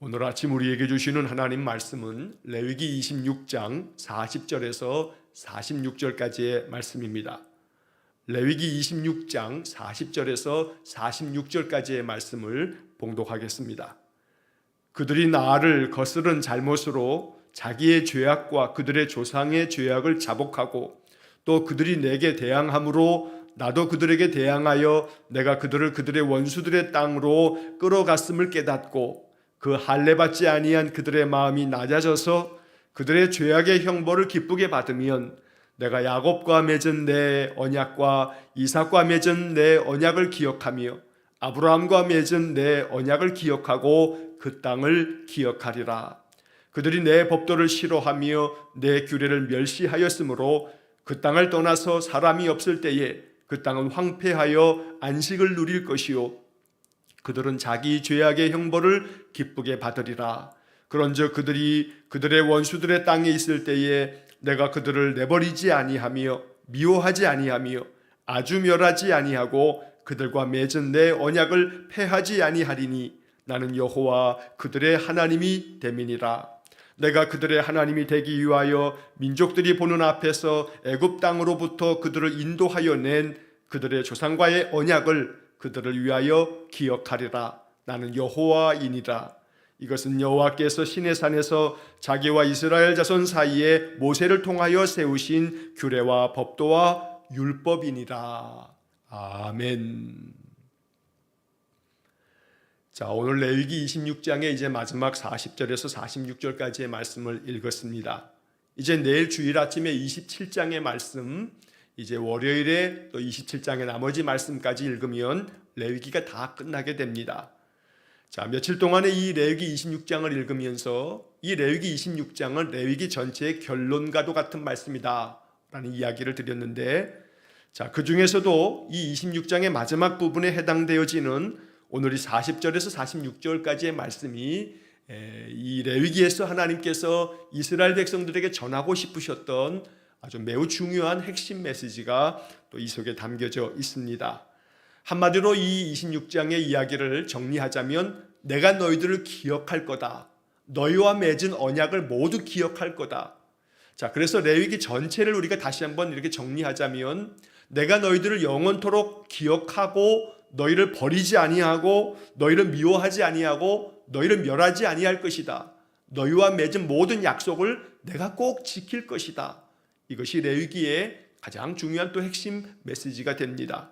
오늘 아침 우리에게 주시는 하나님 말씀은 레위기 26장 40절에서 46절까지의 말씀입니다. 레위기 26장 40절에서 46절까지의 말씀을 봉독하겠습니다. 그들이 나를 거스른 잘못으로 자기의 죄악과 그들의 조상의 죄악을 자복하고 또 그들이 내게 대항함으로 나도 그들에게 대항하여 내가 그들을 그들의 원수들의 땅으로 끌어갔음을 깨닫고 그 할례받지 아니한 그들의 마음이 낮아져서 그들의 죄악의 형벌을 기쁘게 받으면 내가 야곱과 맺은 내 언약과 이삭과 맺은 내 언약을 기억하며 아브라함과 맺은 내 언약을 기억하고 그 땅을 기억하리라. 그들이 내 법도를 싫어하며 내 규례를 멸시하였으므로 그 땅을 떠나서 사람이 없을 때에 그 땅은 황폐하여 안식을 누릴 것이요 그들은 자기 죄악의 형벌을 기쁘게 받으리라. 그런즉 그들이 그들의 원수들의 땅에 있을 때에 내가 그들을 내버리지 아니하며 미워하지 아니하며 아주 멸하지 아니하고 그들과 맺은 내 언약을 폐하지 아니하리니 나는 여호와 그들의 하나님이 됨이니라. 내가 그들의 하나님이 되기 위하여 민족들이 보는 앞에서 애굽 땅으로부터 그들을 인도하여 낸 그들의 조상과의 언약을 그들을 위하여 기억하리라. 나는 여호와이니라. 이것은 여호와께서 시내산에서 자기와 이스라엘 자손 사이에 모세를 통하여 세우신 규례와 법도와 율법이니라. 아멘. 자, 오늘 레위기 26장의 이제 마지막 40절에서 46절까지의 말씀을 읽었습니다. 이제 내일 주일 아침에 27장의 말씀, 이제 월요일에 또 27장의 나머지 말씀까지 읽으면 레위기가 다 끝나게 됩니다. 자, 며칠 동안에 이 레위기 26장을 읽으면서 이 레위기 26장은 레위기 전체의 결론과도 같은 말씀이다 라는 이야기를 드렸는데, 자, 그 중에서도 이 26장의 마지막 부분에 해당되어지는 오늘 이 40절에서 46절까지의 말씀이 이 레위기에서 하나님께서 이스라엘 백성들에게 전하고 싶으셨던 아주 매우 중요한 핵심 메시지가 또 이 속에 담겨져 있습니다. 한마디로 이 26장의 이야기를 정리하자면 내가 너희들을 기억할 거다. 너희와 맺은 언약을 모두 기억할 거다. 자, 그래서 레위기 전체를 우리가 다시 한번 이렇게 정리하자면 내가 너희들을 영원토록 기억하고 너희를 버리지 아니하고 너희를 미워하지 아니하고 너희를 멸하지 아니할 것이다. 너희와 맺은 모든 약속을 내가 꼭 지킬 것이다. 이것이 레위기의 가장 중요한 또 핵심 메시지가 됩니다.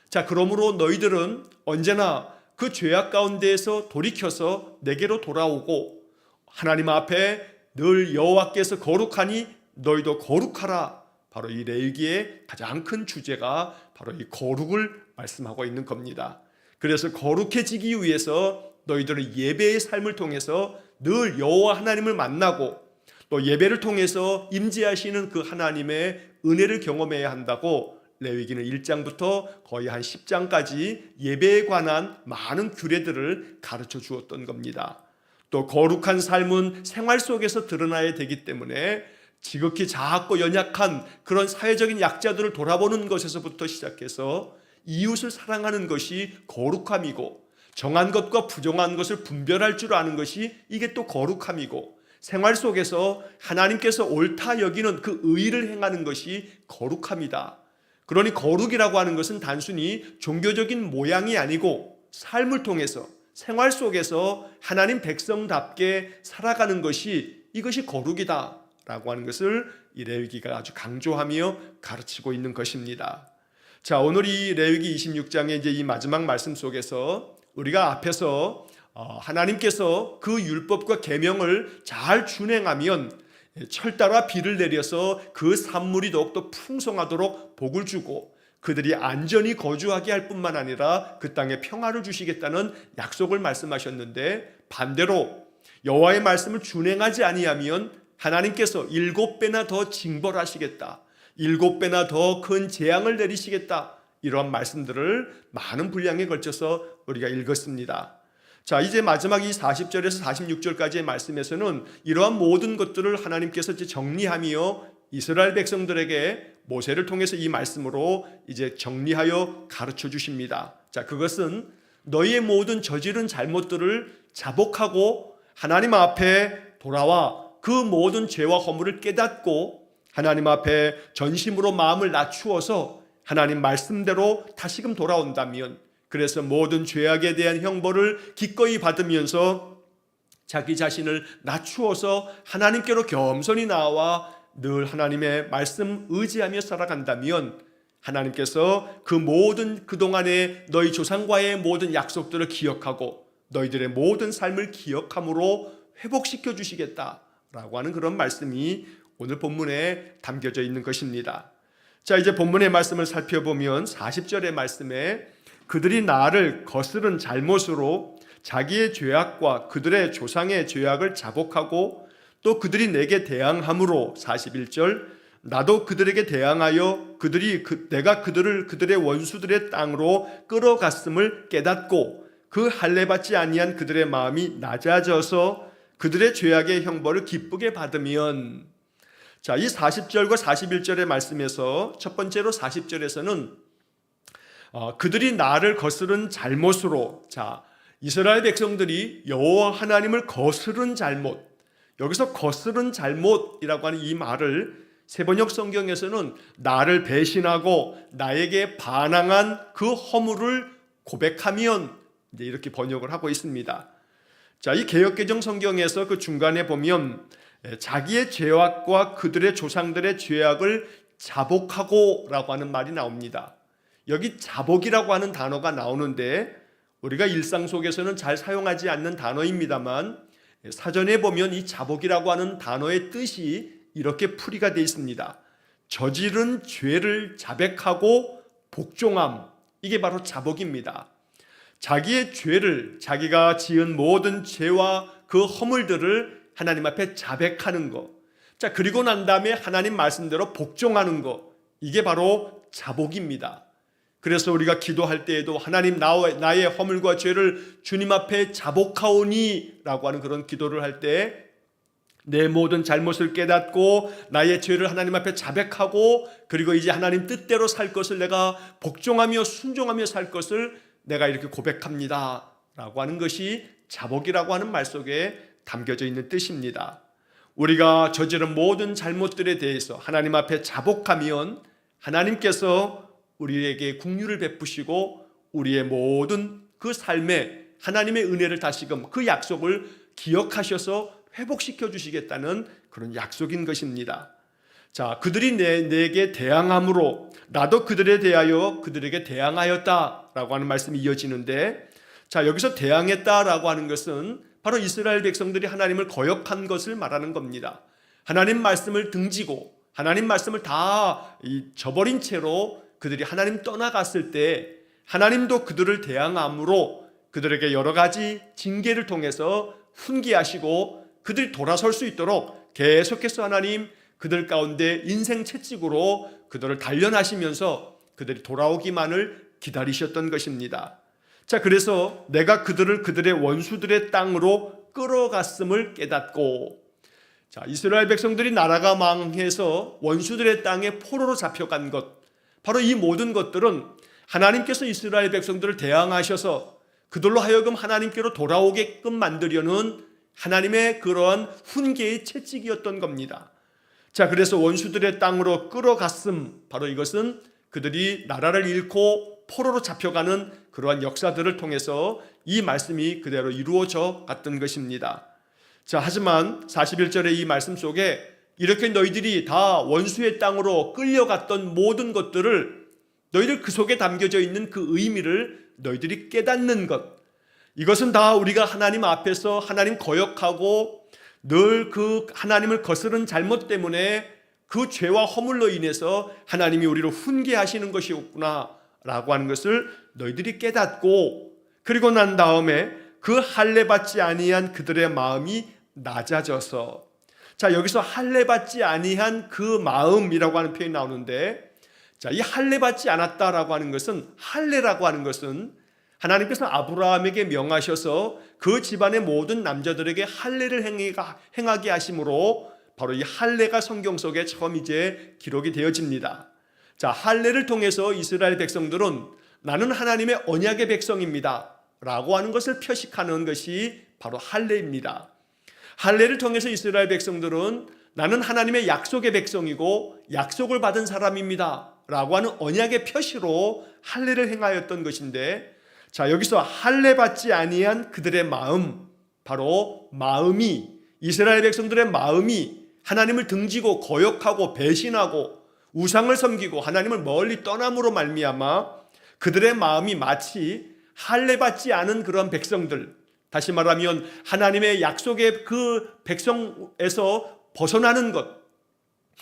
자, 그러므로 너희들은 언제나 그 죄악 가운데에서 돌이켜서 내게로 돌아오고 하나님 앞에 늘 여호와께서 거룩하니 너희도 거룩하라. 바로 이 레위기의 가장 큰 주제가 바로 이 거룩을 말씀하고 있는 겁니다. 그래서 거룩해지기 위해서 너희들은 예배의 삶을 통해서 늘 여호와 하나님을 만나고 또 예배를 통해서 임재하시는 그 하나님의 은혜를 경험해야 한다고 레위기는 1장부터 거의 한 10장까지 예배에 관한 많은 규례들을 가르쳐 주었던 겁니다. 또 거룩한 삶은 생활 속에서 드러나야 되기 때문에 지극히 작고 연약한 그런 사회적인 약자들을 돌아보는 것에서부터 시작해서 이웃을 사랑하는 것이 거룩함이고 정한 것과 부정한 것을 분별할 줄 아는 것이 이게 또 거룩함이고 생활 속에서 하나님께서 옳다 여기는 그 의를 행하는 것이 거룩함이다. 그러니 거룩이라고 하는 것은 단순히 종교적인 모양이 아니고 삶을 통해서 생활 속에서 하나님 백성답게 살아가는 것이 이것이 거룩이다 라고 하는 것을 이 레위기가 아주 강조하며 가르치고 있는 것입니다. 자, 오늘 이 레위기 26장의 이제 이 마지막 말씀 속에서 우리가 앞에서 하나님께서 그 율법과 계명을 잘 준행하면 철따라 비를 내려서 그 산물이 더욱더 풍성하도록 복을 주고 그들이 안전히 거주하게 할 뿐만 아니라 그 땅에 평화를 주시겠다는 약속을 말씀하셨는데, 반대로 여호와의 말씀을 준행하지 아니하면 하나님께서 7배나 더 징벌하시겠다, 7배나 더 큰 재앙을 내리시겠다, 이러한 말씀들을 많은 분량에 걸쳐서 우리가 읽었습니다. 자, 이제 마지막 이 40절에서 46절까지의 말씀에서는 이러한 모든 것들을 하나님께서 이제 정리하며 이스라엘 백성들에게 모세를 통해서 이 말씀으로 이제 정리하여 가르쳐 주십니다. 자, 그것은 너희의 모든 저지른 잘못들을 자복하고 하나님 앞에 돌아와 그 모든 죄와 허물을 깨닫고 하나님 앞에 전심으로 마음을 낮추어서 하나님 말씀대로 다시금 돌아온다면, 그래서 모든 죄악에 대한 형벌을 기꺼이 받으면서 자기 자신을 낮추어서 하나님께로 겸손히 나와 늘 하나님의 말씀 의지하며 살아간다면, 하나님께서 그 모든 그동안의 너희 조상과의 모든 약속들을 기억하고 너희들의 모든 삶을 기억함으로 회복시켜 주시겠다라고 하는 그런 말씀이 오늘 본문에 담겨져 있는 것입니다. 자, 이제 본문의 말씀을 살펴보면 40절의 말씀에 그들이 나를 거스른 잘못으로 자기의 죄악과 그들의 조상의 죄악을 자복하고 또 그들이 내게 대항함으로 41절 나도 그들에게 대항하여 내가 그들을 그들의 원수들의 땅으로 끌어갔음을 깨닫고 그 할례받지 아니한 그들의 마음이 낮아져서 그들의 죄악의 형벌을 기쁘게 받으면, 자, 이 40절과 41절의 말씀에서 첫 번째로 40절에서는 그들이 나를 거스른 잘못으로, 자, 이스라엘 백성들이 여호와 하나님을 거스른 잘못, 여기서 거스른 잘못이라고 하는 이 말을 세번역 성경에서는 나를 배신하고 나에게 반항한 그 허물을 고백하면, 이제 이렇게 번역을 하고 있습니다. 자, 이 개역개정 성경에서 그 중간에 보면 자기의 죄악과 그들의 조상들의 죄악을 자복하고 라고 하는 말이 나옵니다. 여기 자복이라고 하는 단어가 나오는데 우리가 일상 속에서는 잘 사용하지 않는 단어입니다만 사전에 보면 이 자복이라고 하는 단어의 뜻이 이렇게 풀이가 되어 있습니다. 저지른 죄를 자백하고 복종함, 이게 바로 자복입니다. 자기의 죄를, 자기가 지은 모든 죄와 그 허물들을 하나님 앞에 자백하는 것, 자, 그리고 난 다음에 하나님 말씀대로 복종하는 것, 이게 바로 자복입니다. 그래서 우리가 기도할 때에도 하나님 나의 허물과 죄를 주님 앞에 자복하오니 라고 하는 그런 기도를 할 때 내 모든 잘못을 깨닫고 나의 죄를 하나님 앞에 자백하고 그리고 이제 하나님 뜻대로 살 것을 내가 복종하며 순종하며 살 것을 내가 이렇게 고백합니다 라고 하는 것이 자복이라고 하는 말 속에 담겨져 있는 뜻입니다. 우리가 저지른 모든 잘못들에 대해서 하나님 앞에 자복하면 하나님께서 우리에게 긍휼을 베푸시고 우리의 모든 그 삶에 하나님의 은혜를 다시금 그 약속을 기억하셔서 회복시켜 주시겠다는 그런 약속인 것입니다. 자, 그들이 내게 대항함으로 나도 그들에 대하여 그들에게 대항하였다라고 하는 말씀이 이어지는데, 자, 여기서 대항했다라고 하는 것은 바로 이스라엘 백성들이 하나님을 거역한 것을 말하는 겁니다. 하나님 말씀을 등지고 하나님 말씀을 다 저버린 채로 그들이 하나님 떠나갔을 때 하나님도 그들을 대항함으로 그들에게 여러 가지 징계를 통해서 훈계하시고 그들이 돌아설 수 있도록 계속해서 하나님 그들 가운데 인생 채찍으로 그들을 단련하시면서 그들이 돌아오기만을 기다리셨던 것입니다. 자, 그래서 내가 그들을 그들의 원수들의 땅으로 끌어갔음을 깨닫고, 자, 이스라엘 백성들이 나라가 망해서 원수들의 땅에 포로로 잡혀간 것, 바로 이 모든 것들은 하나님께서 이스라엘 백성들을 대항하셔서 그들로 하여금 하나님께로 돌아오게끔 만들려는 하나님의 그러한 훈계의 채찍이었던 겁니다. 자, 그래서 원수들의 땅으로 끌어갔음, 바로 이것은 그들이 나라를 잃고 포로로 잡혀가는 그러한 역사들을 통해서 이 말씀이 그대로 이루어져 갔던 것입니다. 자, 하지만 41절의 이 말씀 속에 이렇게 너희들이 다 원수의 땅으로 끌려갔던 모든 것들을 너희들 그 속에 담겨져 있는 그 의미를 너희들이 깨닫는 것, 이것은 다 우리가 하나님 앞에서 하나님 거역하고 늘 그 하나님을 거스른 잘못 때문에 그 죄와 허물로 인해서 하나님이 우리를 훈계하시는 것이었구나 라고 하는 것을 너희들이 깨닫고, 그리고 난 다음에 그 할례받지 아니한 그들의 마음이 낮아져서, 자, 여기서 할례받지 아니한 그 마음이라고 하는 표현이 나오는데, 자, 이 할례받지 않았다라고 하는 것은, 할례라고 하는 것은 하나님께서 아브라함에게 명하셔서 그 집안의 모든 남자들에게 할례를 행하게 하심으로 바로 이 할례가 성경 속에 처음 이제 기록이 되어집니다. 자, 할례를 통해서 이스라엘 백성들은 나는 하나님의 언약의 백성입니다 라고 하는 것을 표식하는 것이 바로 할례입니다. 할례를 통해서 이스라엘 백성들은 나는 하나님의 약속의 백성이고 약속을 받은 사람입니다 라고 하는 언약의 표시로 할례를 행하였던 것인데, 자, 여기서 할례 받지 아니한 그들의 마음, 바로 마음이, 이스라엘 백성들의 마음이 하나님을 등지고 거역하고 배신하고 우상을 섬기고 하나님을 멀리 떠남으로 말미암아 그들의 마음이 마치 할례 받지 않은 그런 백성들, 다시 말하면 하나님의 약속의 그 백성에서 벗어나는 것,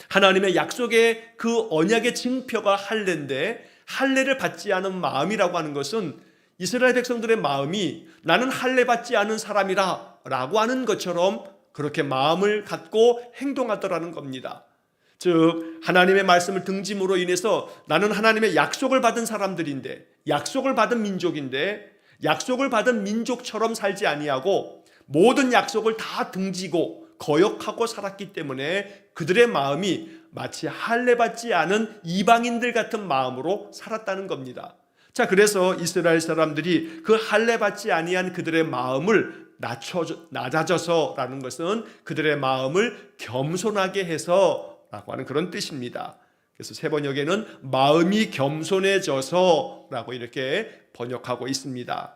하나님의 약속의 그 언약의 징표가 할례인데, 할례를 받지 않은 마음이라고 하는 것은 이스라엘 백성들의 마음이 나는 할례 받지 않은 사람이라 라고 하는 것처럼 그렇게 마음을 갖고 행동하더라는 겁니다. 즉 하나님의 말씀을 등짐으로 인해서 나는 하나님의 약속을 받은 사람들인데, 약속을 받은 민족인데, 약속을 받은 민족처럼 살지 아니하고 모든 약속을 다 등지고 거역하고 살았기 때문에 그들의 마음이 마치 할례 받지 않은 이방인들 같은 마음으로 살았다는 겁니다. 자, 그래서 이스라엘 사람들이 그 할례 받지 아니한 그들의 마음을 낮아져서라는 것은 그들의 마음을 겸손하게 해서 라고 하는 그런 뜻입니다. 그래서 세 번역에는 마음이 겸손해져서 라고 이렇게 번역하고 있습니다.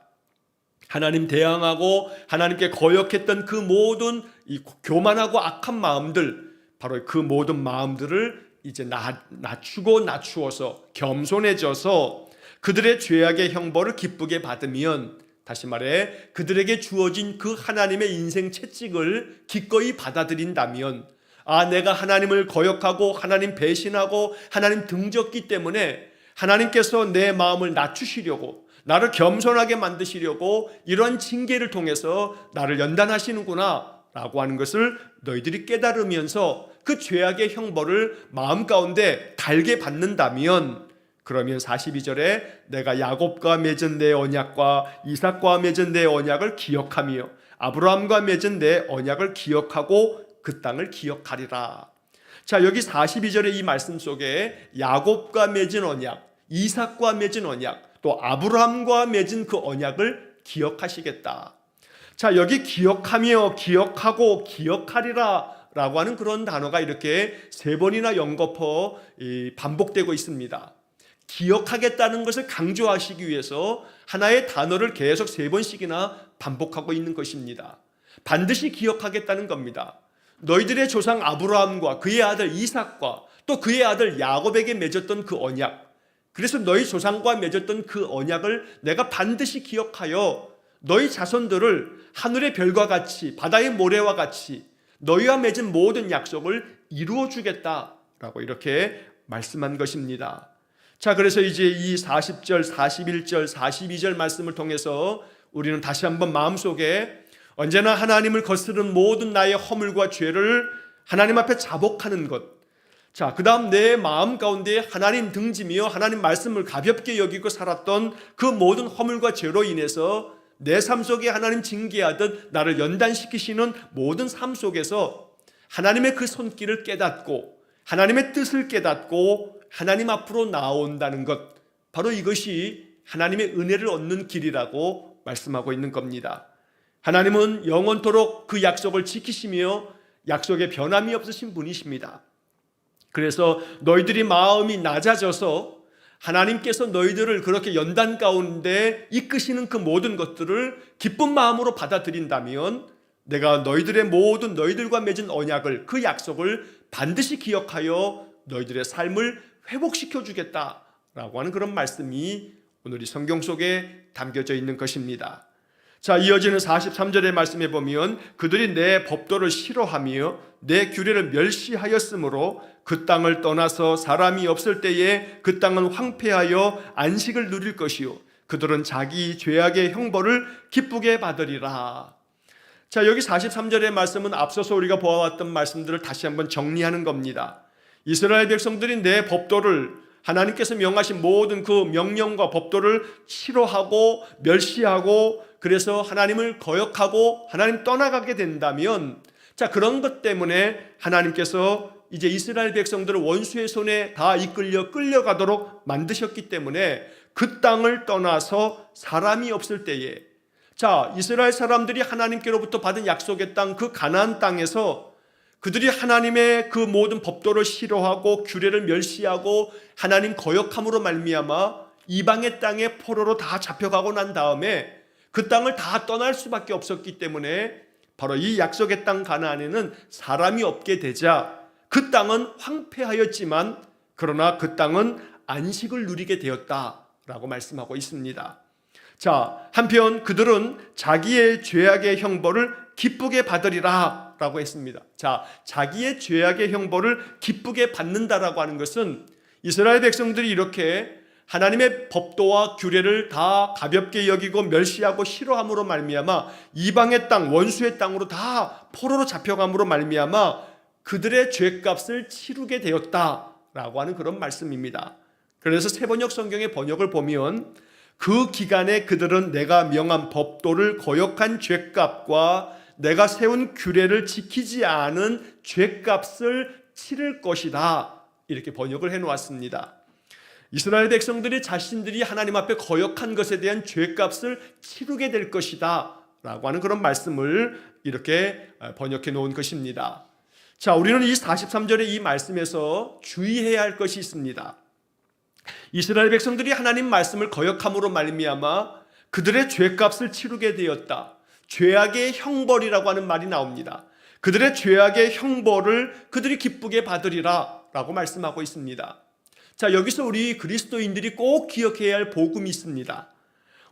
하나님 대항하고 하나님께 거역했던 그 모든 이 교만하고 악한 마음들, 바로 그 모든 마음들을 이제 낮추어서 겸손해져서 그들의 죄악의 형벌을 기쁘게 받으면, 다시 말해 그들에게 주어진 그 하나님의 인생 채찍을 기꺼이 받아들인다면, 아, 내가 하나님을 거역하고 하나님 배신하고 하나님 등졌기 때문에 하나님께서 내 마음을 낮추시려고, 나를 겸손하게 만드시려고 이런 징계를 통해서 나를 연단하시는구나 라고 하는 것을 너희들이 깨달으면서 그 죄악의 형벌을 마음 가운데 달게 받는다면, 그러면 42절에 내가 야곱과 맺은 내 언약과 이삭과 맺은 내 언약을 기억하며 아브라함과 맺은 내 언약을 기억하고 그 땅을 기억하리라. 자, 여기 42절의 이 말씀 속에 야곱과 맺은 언약, 이삭과 맺은 언약, 또 아브라함과 맺은 그 언약을 기억하시겠다. 자, 여기 기억하며 기억하고 기억하리라 라고 하는 그런 단어가 이렇게 세 번이나 연거푸 반복되고 있습니다. 기억하겠다는 것을 강조하시기 위해서 하나의 단어를 계속 세 번씩이나 반복하고 있는 것입니다. 반드시 기억하겠다는 겁니다. 너희들의 조상 아브라함과 그의 아들 이삭과 또 그의 아들 야곱에게 맺었던 그 언약, 그래서 너희 조상과 맺었던 그 언약을 내가 반드시 기억하여 너희 자손들을 하늘의 별과 같이 바다의 모래와 같이 너희와 맺은 모든 약속을 이루어 주겠다라고 이렇게 말씀한 것입니다. 자, 그래서 이제 이 40절, 41절, 42절 말씀을 통해서 우리는 다시 한번 마음속에 언제나 하나님을 거스른 모든 나의 허물과 죄를 하나님 앞에 자복하는 것, 자, 그 다음 내 마음 가운데 하나님 등지며 하나님 말씀을 가볍게 여기고 살았던 그 모든 허물과 죄로 인해서 내 삶 속에 하나님 징계하듯 나를 연단시키시는 모든 삶 속에서 하나님의 그 손길을 깨닫고 하나님의 뜻을 깨닫고 하나님 앞으로 나온다는 것, 바로 이것이 하나님의 은혜를 얻는 길이라고 말씀하고 있는 겁니다. 하나님은 영원토록 그 약속을 지키시며 약속에 변함이 없으신 분이십니다. 그래서 너희들이 마음이 낮아져서 하나님께서 너희들을 그렇게 연단 가운데 이끄시는 그 모든 것들을 기쁜 마음으로 받아들인다면 내가 너희들의 모든 너희들과 맺은 언약을, 그 약속을 반드시 기억하여 너희들의 삶을 회복시켜 주겠다라고 하는 그런 말씀이 오늘 이 성경 속에 담겨져 있는 것입니다. 자, 이어지는 43절의 말씀에 보면 그들이 내 법도를 싫어하며 내 규례를 멸시하였으므로 그 땅을 떠나서 사람이 없을 때에 그 땅은 황폐하여 안식을 누릴 것이요 그들은 자기 죄악의 형벌을 기쁘게 받으리라. 자, 여기 43절의 말씀은 앞서서 우리가 보아왔던 말씀들을 다시 한번 정리하는 겁니다. 이스라엘 백성들이 내 법도를, 하나님께서 명하신 모든 그 명령과 법도를 싫어하고 멸시하고 그래서 하나님을 거역하고 하나님 떠나가게 된다면, 자, 그런 것 때문에 하나님께서 이제 이스라엘 백성들을 원수의 손에 다 이끌려 끌려가도록 만드셨기 때문에 그 땅을 떠나서 사람이 없을 때에, 자, 이스라엘 사람들이 하나님께로부터 받은 약속의 땅, 그 가나안 땅에서 그들이 하나님의 그 모든 법도를 싫어하고 규례를 멸시하고 하나님 거역함으로 말미암아 이방의 땅에 포로로 다 잡혀가고 난 다음에 그 땅을 다 떠날 수밖에 없었기 때문에 바로 이 약속의 땅 가나안에는 사람이 없게 되자 그 땅은 황폐하였지만 그러나 그 땅은 안식을 누리게 되었다라고 말씀하고 있습니다. 자, 한편 그들은 자기의 죄악의 형벌을 기쁘게 받으리라 라고 했습니다. 자, 자기의 죄악의 형벌을 기쁘게 받는다라고 하는 것은 이스라엘 백성들이 이렇게 하나님의 법도와 규례를 다 가볍게 여기고 멸시하고 싫어함으로 말미암아 이방의 땅, 원수의 땅으로 다 포로로 잡혀감으로 말미암아 그들의 죄값을 치르게 되었다라고 하는 그런 말씀입니다. 그래서 세번역 성경의 번역을 보면 그 기간에 그들은 내가 명한 법도를 거역한 죄값과 내가 세운 규례를 지키지 않은 죄값을 치를 것이다, 이렇게 번역을 해놓았습니다. 이스라엘 백성들이 자신들이 하나님 앞에 거역한 것에 대한 죄값을 치르게 될 것이다 라고 하는 그런 말씀을 이렇게 번역해 놓은 것입니다. 자, 우리는 이 43절의 이 말씀에서 주의해야 할 것이 있습니다. 이스라엘 백성들이 하나님 말씀을 거역함으로 말미암아 그들의 죄값을 치르게 되었다. 죄악의 형벌이라고 하는 말이 나옵니다. 그들의 죄악의 형벌을 그들이 기쁘게 받으리라 라고 말씀하고 있습니다. 자, 여기서 우리 그리스도인들이 꼭 기억해야 할 복음이 있습니다.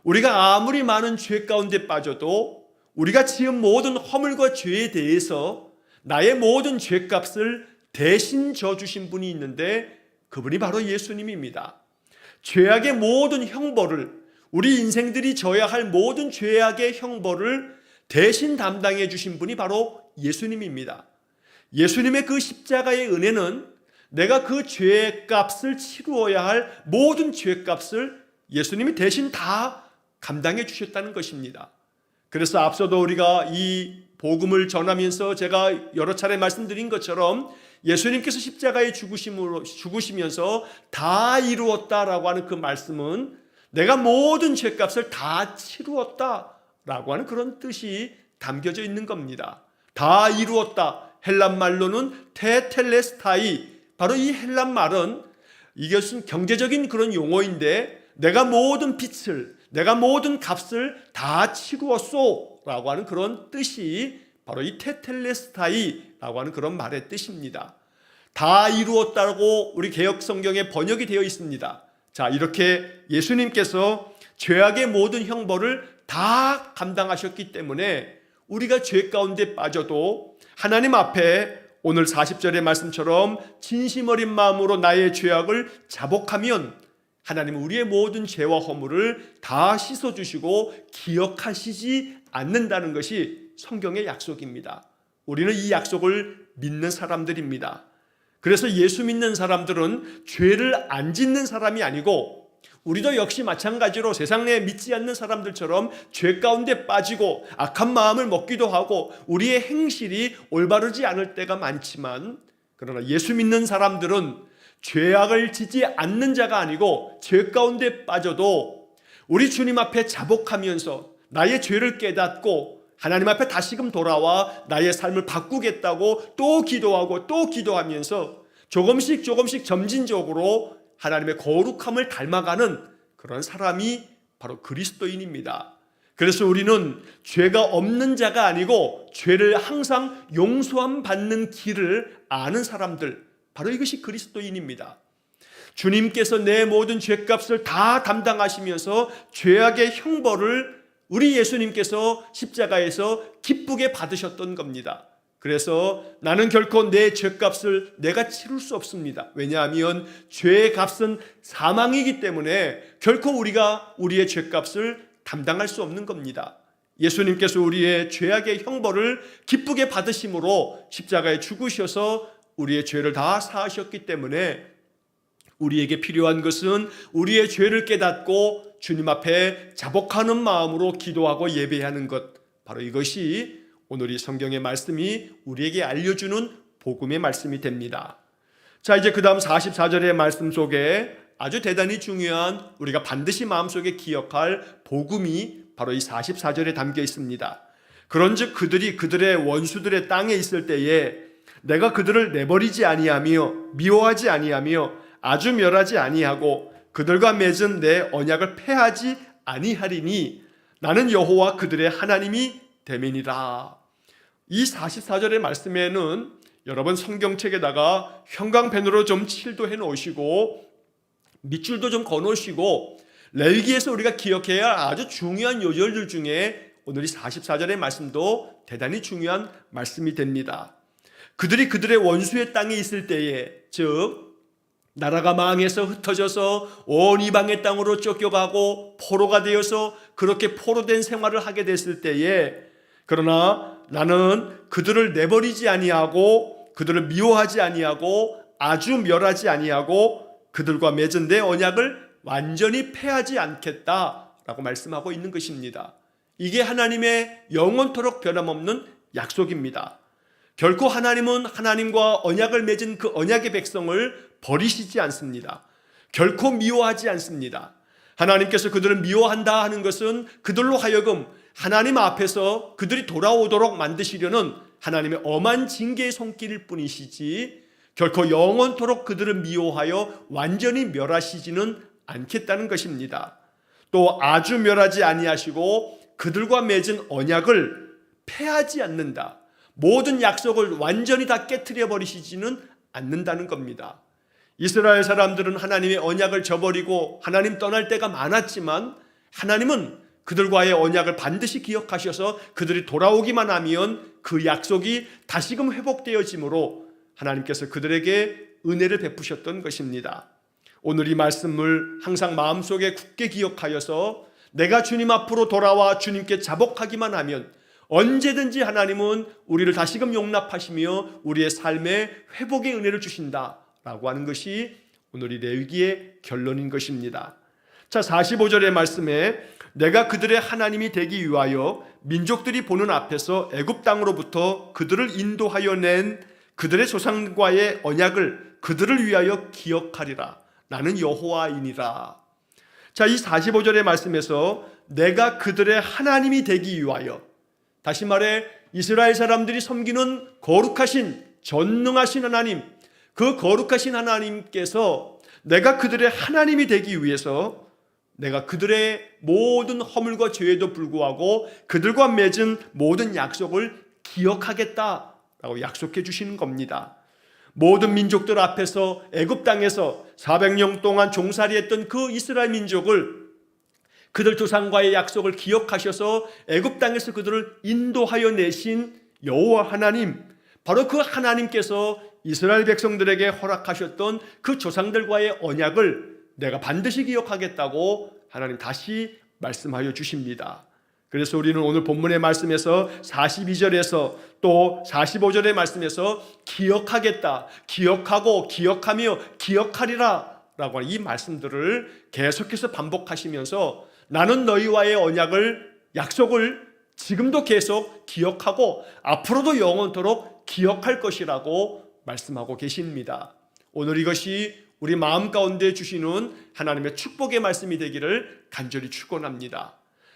우리가 아무리 많은 죄 가운데 빠져도 우리가 지은 모든 허물과 죄에 대해서 나의 모든 죄값을 대신 져주신 분이 있는데 그분이 바로 예수님입니다. 죄악의 모든 형벌을, 우리 인생들이 져야 할 모든 죄악의 형벌을 대신 담당해 주신 분이 바로 예수님입니다. 예수님의 그 십자가의 은혜는 내가 그 죄값을 치루어야 할 모든 죄값을 예수님이 대신 다 감당해 주셨다는 것입니다. 그래서 앞서도 우리가 이 복음을 전하면서 제가 여러 차례 말씀드린 것처럼 예수님께서 십자가에 죽으시면서 다 이루었다라고 하는 그 말씀은 내가 모든 죄값을 다 치루었다라고 하는 그런 뜻이 담겨져 있는 겁니다. 다 이루었다. 헬란 말로는 테텔레스타이, 바로 이 헬란 말은 이것은 경제적인 그런 용어인데 내가 모든 빚을, 내가 모든 값을 다 치루었소 라고 하는 그런 뜻이 바로 이 테텔레스타이라고 하는 그런 말의 뜻입니다. 다 이루었다고 우리 개역 성경에 번역이 되어 있습니다. 자, 이렇게 예수님께서 죄악의 모든 형벌을 다 감당하셨기 때문에 우리가 죄 가운데 빠져도 하나님 앞에 오늘 40절의 말씀처럼 진심 어린 마음으로 나의 죄악을 자복하면 하나님은 우리의 모든 죄와 허물을 다 씻어주시고 기억하시지 않는다는 것이 성경의 약속입니다. 우리는 이 약속을 믿는 사람들입니다. 그래서 예수 믿는 사람들은 죄를 안 짓는 사람이 아니고 우리도 역시 마찬가지로 세상 내에 믿지 않는 사람들처럼 죄 가운데 빠지고 악한 마음을 먹기도 하고 우리의 행실이 올바르지 않을 때가 많지만 그러나 예수 믿는 사람들은 죄악을 짓지 않는 자가 아니고 죄 가운데 빠져도 우리 주님 앞에 자복하면서 나의 죄를 깨닫고 하나님 앞에 다시금 돌아와 나의 삶을 바꾸겠다고 또 기도하고 또 기도하면서 조금씩 점진적으로 하나님의 거룩함을 닮아가는 그런 사람이 바로 그리스도인입니다. 그래서 우리는 죄가 없는 자가 아니고 죄를 항상 용서함 받는 길을 아는 사람들, 바로 이것이 그리스도인입니다. 주님께서 내 모든 죄값을 다 담당하시면서 죄악의 형벌을 우리 예수님께서 십자가에서 기쁘게 받으셨던 겁니다. 그래서 나는 결코 내 죄값을 내가 치를 수 없습니다. 왜냐하면 죄의 값은 사망이기 때문에 결코 우리가 우리의 죄값을 담당할 수 없는 겁니다. 예수님께서 우리의 죄악의 형벌을 기쁘게 받으심으로 십자가에 죽으셔서 우리의 죄를 다 사하셨기 때문에 우리에게 필요한 것은 우리의 죄를 깨닫고 주님 앞에 자복하는 마음으로 기도하고 예배하는 것, 바로 이것이 오늘 이 성경의 말씀이 우리에게 알려주는 복음의 말씀이 됩니다. 자, 이제 그 다음 44절의 말씀 속에 아주 대단히 중요한 우리가 반드시 마음속에 기억할 복음이 바로 이 44절에 담겨 있습니다. 그런즉 그들이 그들의 원수들의 땅에 있을 때에 내가 그들을 내버리지 아니하며 미워하지 아니하며 아주 멸하지 아니하고 그들과 맺은 내 언약을 폐하지 아니하리니 나는 여호와 그들의 하나님이 됨이니라. 이 44절의 말씀에는 여러분 성경책에다가 형광펜으로 좀 칠도 해놓으시고 밑줄도 좀 거놓으시고 레위기에서 우리가 기억해야 할 아주 중요한 요절들 중에 오늘 이 44절의 말씀도 대단히 중요한 말씀이 됩니다. 그들이 그들의 원수의 땅에 있을 때에, 즉 나라가 망해서 흩어져서 온 이방의 땅으로 쫓겨가고 포로가 되어서 그렇게 포로된 생활을 하게 됐을 때에, 그러나 나는 그들을 내버리지 아니하고 그들을 미워하지 아니하고 아주 멸하지 아니하고 그들과 맺은 내 언약을 완전히 폐하지 않겠다라고 말씀하고 있는 것입니다. 이게 하나님의 영원토록 변함없는 약속입니다. 결코 하나님은 하나님과 언약을 맺은 그 언약의 백성을 버리시지 않습니다. 결코 미워하지 않습니다. 하나님께서 그들을 미워한다 하는 것은 그들로 하여금 하나님 앞에서 그들이 돌아오도록 만드시려는 하나님의 엄한 징계의 손길일 뿐이시지 결코 영원토록 그들을 미워하여 완전히 멸하시지는 않겠다는 것입니다. 또 아주 멸하지 아니하시고 그들과 맺은 언약을 폐하지 않는다. 모든 약속을 완전히 다 깨트려 버리시지는 않는다는 겁니다. 이스라엘 사람들은 하나님의 언약을 저버리고 하나님 떠날 때가 많았지만 하나님은 그들과의 언약을 반드시 기억하셔서 그들이 돌아오기만 하면 그 약속이 다시금 회복되어지므로 하나님께서 그들에게 은혜를 베푸셨던 것입니다. 오늘 이 말씀을 항상 마음속에 굳게 기억하여서 내가 주님 앞으로 돌아와 주님께 자복하기만 하면 언제든지 하나님은 우리를 다시금 용납하시며 우리의 삶에 회복의 은혜를 주신다라고 하는 것이 오늘 이 레위기의 결론인 것입니다. 자, 45절의 말씀에 내가 그들의 하나님이 되기 위하여 민족들이 보는 앞에서 애굽 땅으로부터 그들을 인도하여 낸 그들의 조상과의 언약을 그들을 위하여 기억하리라. 나는 여호와이니라. 자, 이 45절의 말씀에서 내가 그들의 하나님이 되기 위하여, 다시 말해 이스라엘 사람들이 섬기는 거룩하신 전능하신 하나님, 그 거룩하신 하나님께서 내가 그들의 하나님이 되기 위해서 내가 그들의 모든 허물과 죄에도 불구하고 그들과 맺은 모든 약속을 기억하겠다라고 약속해 주시는 겁니다. 모든 민족들 앞에서 애굽 땅에서 400년 동안 종살이했던 그 이스라엘 민족을 그들 조상과의 약속을 기억하셔서 애굽 땅에서 그들을 인도하여 내신 여호와 하나님, 바로 그 하나님께서 이스라엘 백성들에게 허락하셨던 그 조상들과의 언약을 내가 반드시 기억하겠다고 하나님 다시 말씀하여 주십니다. 그래서 우리는 오늘 본문의 말씀에서 42절에서 또 45절의 말씀에서 기억하겠다, 기억하고 기억하며 기억하리라 라고 하는 이 말씀들을 계속해서 반복하시면서 나는 너희와의 언약을, 약속을 지금도 계속 기억하고 앞으로도 영원토록 기억할 것이라고 말씀하고 계십니다. 오늘 이것이 우리 마음 가운데 주시는 하나님의 축복의 말씀이 되기를 간절히 축원합니다.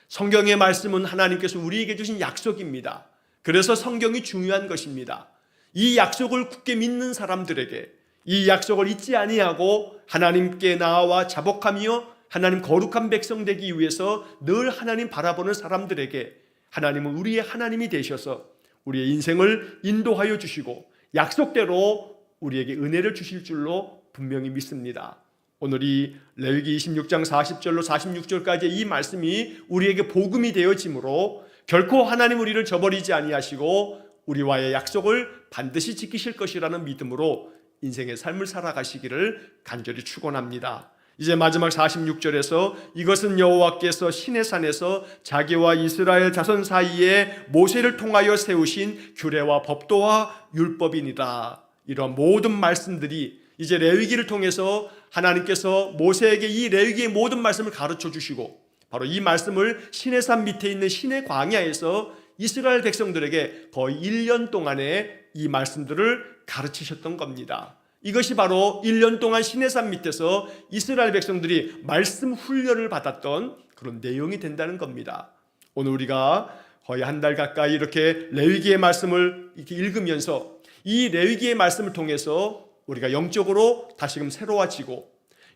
성경의 말씀은 하나님께서 우리에게 주신 약속입니다. 그래서 성경이 중요한 것입니다. 이 약속을 굳게 믿는 사람들에게, 이 약속을 잊지 아니하고 하나님께 나아와 자복하며 하나님 거룩한 백성 되기 위해서 늘 하나님 바라보는 사람들에게 하나님은 우리의 하나님이 되셔서 우리의 인생을 인도하여 주시고 약속대로 우리에게 은혜를 주실 줄로 분명히 믿습니다. 오늘 이 레위기 26장 40절로 46절까지 이 말씀이 우리에게 복음이 되어지므로 결코 하나님 우리를 저버리지 아니하시고 우리와의 약속을 반드시 지키실 것이라는 믿음으로 인생의 삶을 살아가시기를 간절히 축원합니다. 이제 마지막 46절에서 이것은 여호와께서 시내 산에서 자기와 이스라엘 자손 사이에 모세를 통하여 세우신 규례와 법도와 율법이니라. 이런 모든 말씀들이 이제 레위기를 통해서 하나님께서 모세에게 이 레위기의 모든 말씀을 가르쳐 주시고 바로 이 말씀을 시내산 밑에 있는 시내 광야에서 이스라엘 백성들에게 거의 1년 동안에 이 말씀들을 가르치셨던 겁니다. 이것이 바로 1년 동안 시내산 밑에서 이스라엘 백성들이 말씀 훈련을 받았던 그런 내용이 된다는 겁니다. 오늘 우리가 거의 한 달 가까이 이렇게 레위기의 말씀을 이렇게 읽으면서 이 레위기의 말씀을 통해서 우리가 영적으로 다시금 새로워지고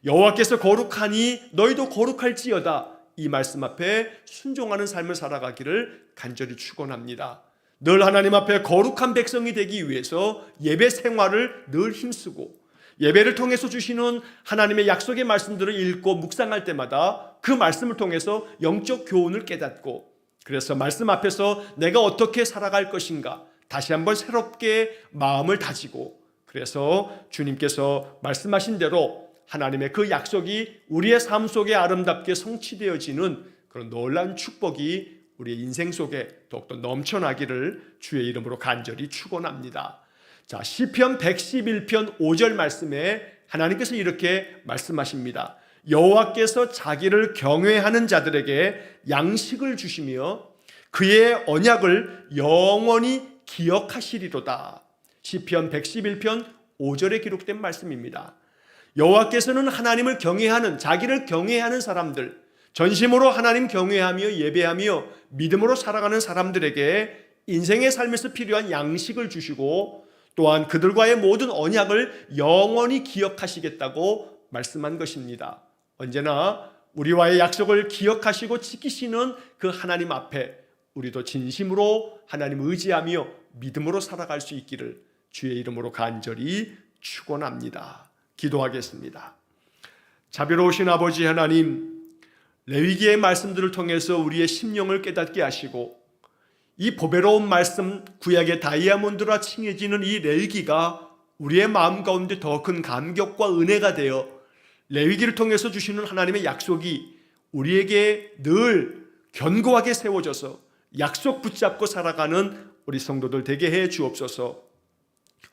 여호와께서 거룩하니 너희도 거룩할지어다 이 말씀 앞에 순종하는 삶을 살아가기를 간절히 축원합니다. 늘 하나님 앞에 거룩한 백성이 되기 위해서 예배 생활을 늘 힘쓰고 예배를 통해서 주시는 하나님의 약속의 말씀들을 읽고 묵상할 때마다 그 말씀을 통해서 영적 교훈을 깨닫고 그래서 말씀 앞에서 내가 어떻게 살아갈 것인가 다시 한번 새롭게 마음을 다지고 그래서 주님께서 말씀하신 대로 하나님의 그 약속이 우리의 삶 속에 아름답게 성취되어지는 그런 놀라운 축복이 우리의 인생 속에 더욱더 넘쳐나기를 주의 이름으로 간절히 축원합니다. 자, 시편 111편 5절 말씀에 하나님께서 이렇게 말씀하십니다. 여호와께서 자기를 경외하는 자들에게 양식을 주시며 그의 언약을 영원히 기억하시리로다. 시편 111편 5절에 기록된 말씀입니다. 여호와께서는 하나님을 경외하는 자기를 경외하는 사람들 전심으로 하나님 경외하며 예배하며 믿음으로 살아가는 사람들에게 인생의 삶에서 필요한 양식을 주시고 또한 그들과의 모든 언약을 영원히 기억하시겠다고 말씀한 것입니다. 언제나 우리와의 약속을 기억하시고 지키시는 그 하나님 앞에 우리도 진심으로 하나님 의지하며 믿음으로 살아갈 수 있기를 주의 이름으로 간절히 축원합니다. 기도하겠습니다. 자비로우신 아버지 하나님, 레위기의 말씀들을 통해서 우리의 심령을 깨닫게 하시고 이 보배로운 말씀 구약의 다이아몬드라 칭해지는 이 레위기가 우리의 마음 가운데 더 큰 감격과 은혜가 되어 레위기를 통해서 주시는 하나님의 약속이 우리에게 늘 견고하게 세워져서 약속 붙잡고 살아가는 우리 성도들 되게 해 주옵소서.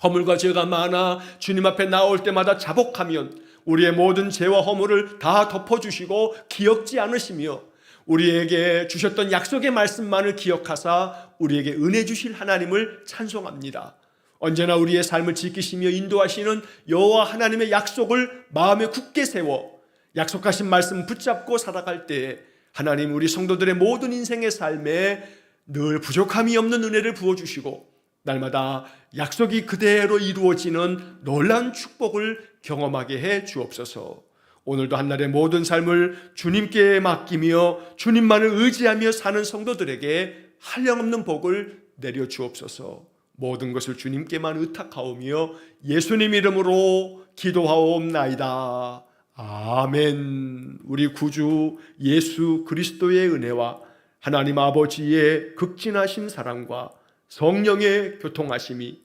허물과 죄가 많아 주님 앞에 나올 때마다 자복하면 우리의 모든 죄와 허물을 다 덮어주시고 기억지 않으시며 우리에게 주셨던 약속의 말씀만을 기억하사 우리에게 은혜 주실 하나님을 찬송합니다. 언제나 우리의 삶을 지키시며 인도하시는 여호와 하나님의 약속을 마음에 굳게 세워 약속하신 말씀 붙잡고 살아갈 때에 하나님 우리 성도들의 모든 인생의 삶에 늘 부족함이 없는 은혜를 부어주시고 날마다 약속이 그대로 이루어지는 놀라운 축복을 경험하게 해 주옵소서. 오늘도 한날의 모든 삶을 주님께 맡기며 주님만을 의지하며 사는 성도들에게 한량없는 복을 내려 주옵소서. 모든 것을 주님께만 의탁하오며 예수님 이름으로 기도하옵나이다. 아멘. 우리 구주 예수 그리스도의 은혜와 하나님 아버지의 극진하신 사랑과 성령의 교통하심이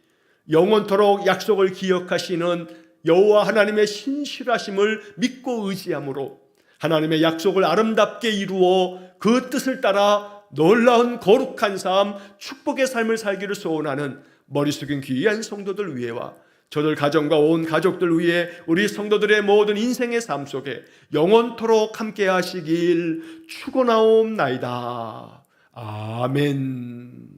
영원토록 약속을 기억하시는 여호와 하나님의 신실하심을 믿고 의지함으로 하나님의 약속을 아름답게 이루어 그 뜻을 따라 놀라운 거룩한 삶, 축복의 삶을 살기를 소원하는 머리 숙인 귀한 성도들 위해와 저들 가정과 온 가족들 위해 우리 성도들의 모든 인생의 삶 속에 영원토록 함께 하시길 축원하옵나이다. 아멘.